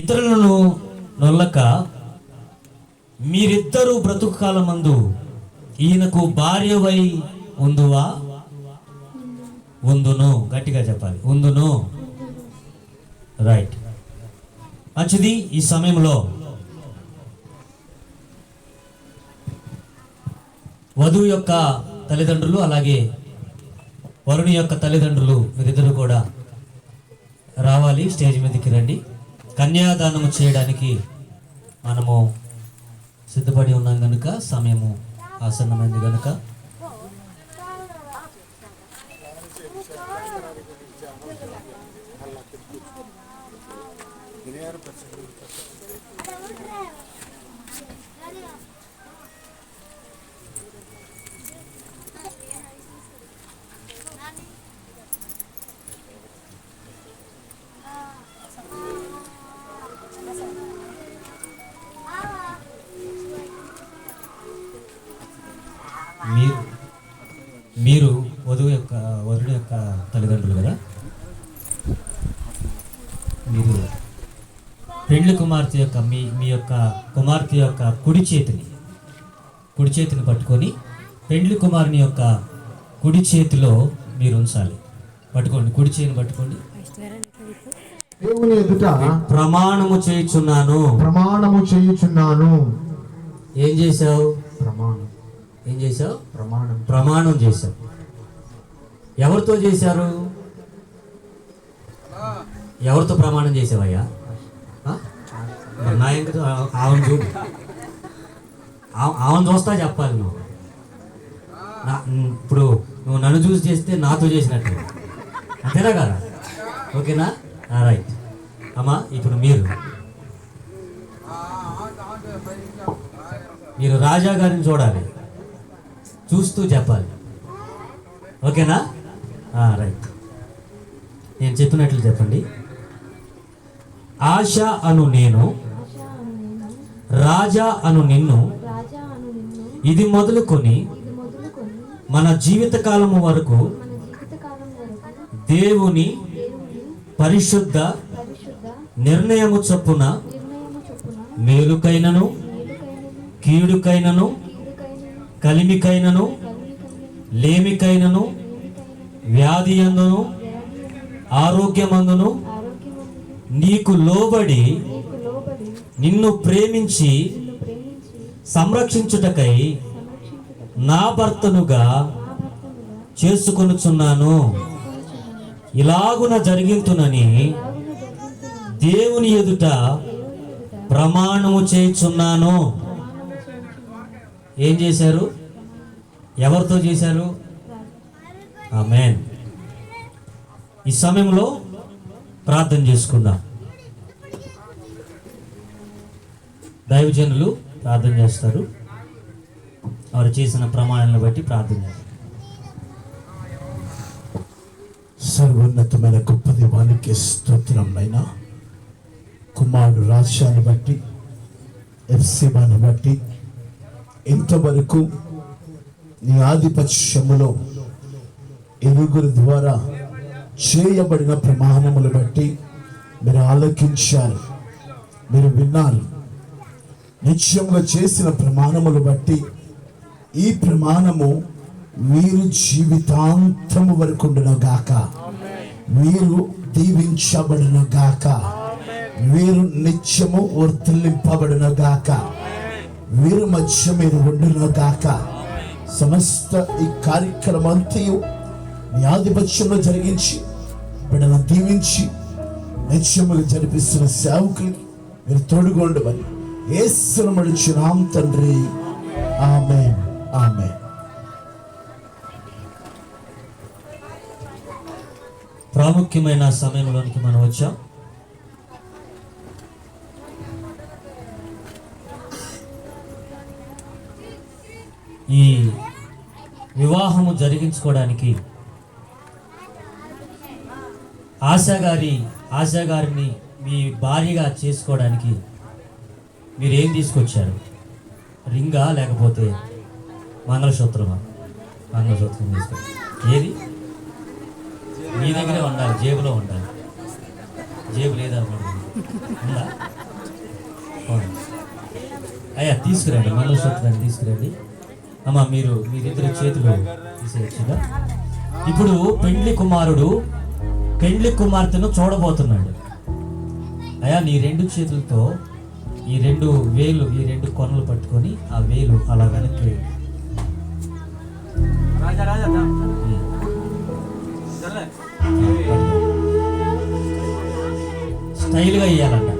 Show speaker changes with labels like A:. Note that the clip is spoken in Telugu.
A: ఇతరులను నొల్లక మీరిద్దరూ బ్రతుకు కాలమందు ఈయనకు భార్యవై ఉందువా ఉందును. గట్టిగా చెప్పాలి, ఉందును. రైట్, మంచిది. ఈ సమయంలో వధువు యొక్క తల్లిదండ్రులు అలాగే వరుణి యొక్క తల్లిదండ్రులు మీరిద్దరు కూడా రావాలి, స్టేజ్ మీదకి రండి. కన్యాదానము చేయడానికి మనము సిద్ధపడి ఉన్నాం కనుక, సమయము ఆసన్నమైంది కనుక మీరు వరుడి యొక్క తల్లిదండ్రులు కదా, మీరు పెళ్లి కుమార్తె యొక్క మీ యొక్క కుమార్తె యొక్క కుడి చేతిని పట్టుకొని పెళ్లి కుమారుని యొక్క కుడి చేతిలో మీరు ఉంచాలి. పట్టుకోండి, కుడి చేతిని పట్టుకోండి.
B: దేవుని ఎదుట
A: ప్రమాణము చేయుచున్నాను. ఏం చేశావు? ఏం చేశావు? ప్రమాణం చేశావు. ఎవరితో చేశారు? ఎవరితో ప్రమాణం చేసావయ్యా? నా ఇంకా ఆమెను చూడు, ఆమెను చూస్తా చెప్పాలి నువ్వు. ఇప్పుడు నువ్వు నన్ను చూసి చేస్తే నాతో చేసినట్టు, అంతేనా కదా? ఓకేనా? రైట్ అమ్మా. ఇప్పుడు మీరు రాజా గారిని చూడాలి, చూస్తూ చెప్పాలి. ఓకేనా? రైట్. నేను చెప్పినట్లు చెప్పండి. ఆశ అను నేను, రాజా అను నిన్ను, ఇది మొదలుకొని మన జీవితకాలము వరకు దేవుని పరిశుద్ధ నిర్ణయము చొప్పున మేలుకైనను కీడుకైనను కలిమికైనను లేమికైనను వ్యాధియందును ఆరోగ్యమందును నీకు లోబడి నిన్ను ప్రేమించి సంరక్షించుటకై నా భర్తనుగా చేసుకొనుచున్నాను. ఇలాగున జరిగింతునని దేవుని ఎదుట ప్రమాణము చేయుచున్నాను. ఏం చేశారు? ఎవరితో చేశారు? ఆమేన్. ఈ సమయంలో ప్రార్థన చేసుకుందాం. దైవజనులు ప్రార్థన చేస్తారు. వారు చేసిన ప్రమాణాలను బట్టి ప్రార్థన చేస్తారు.
B: సర్వోన్నతమైన గొప్ప దేవానికి స్తోత్రం నైనా. కుమారుడు రాజ్యాన్ని బట్టి, ఎఫ్సీబాను బట్టి ఇంతవరకు నీ ఆధిపత్యములో ఎరుగురి ద్వారా చేయబడిన ప్రమాణములు బట్టి మీరు ఆలకించారు, మీరు విన్నారు. నిత్యంగా చేసిన ప్రమాణములు బట్టి ఈ ప్రమాణము మీరు జీవితాంతము వరకు ఉండును గాక, మీరు దీవించబడును గాక, మీరు నిత్యము వర్తిల్లింపబడును గాక, వీరి మధ్య మీరు ఉండును గాక. సమస్త ఈ కార్యక్రమంతయు నీ ఆధిపత్యంలో జరిగించి బిడ్డలను దీవించి నిత్యముగా జరిపిస్తున్న సేవకులకి మీరు తోడుగొండమని యేసును నడిచున్నాం తండ్రి. ఆమేన్, ఆమేన్.
A: ప్రాముఖ్యమైన సమయంలోనికి మనం వచ్చాం. ఈ వివాహము జరిగించుకోవడానికి ఆశాగారిని మీ భార్యగా చేసుకోవడానికి మీరేం తీసుకొచ్చారు? రింగా లేకపోతే మంగళసూత్రమా? మంగళసూత్రం తీసుకొచ్చారు. ఏది మీ దగ్గరే ఉండాలి, జేబులో ఉండాలి. జేబు లేదా? ఉందా? పోనీ. అయ్యా తీసుకురండి, మంగళసూత్రాన్ని తీసుకురండి. అమ్మ మీరిద్దరు చేతులు తీసేయచ్చుగా. ఇప్పుడు పెండ్లి కుమార్తెను చూడబోతున్నాడు. అయ్యా నీ 2 చేతులతో ఈ 2 వేలు, ఈ 2 కొనలు పట్టుకొని ఆ వేలు అలా వెనక్కి స్టైల్గా ఇయ్యాలంట.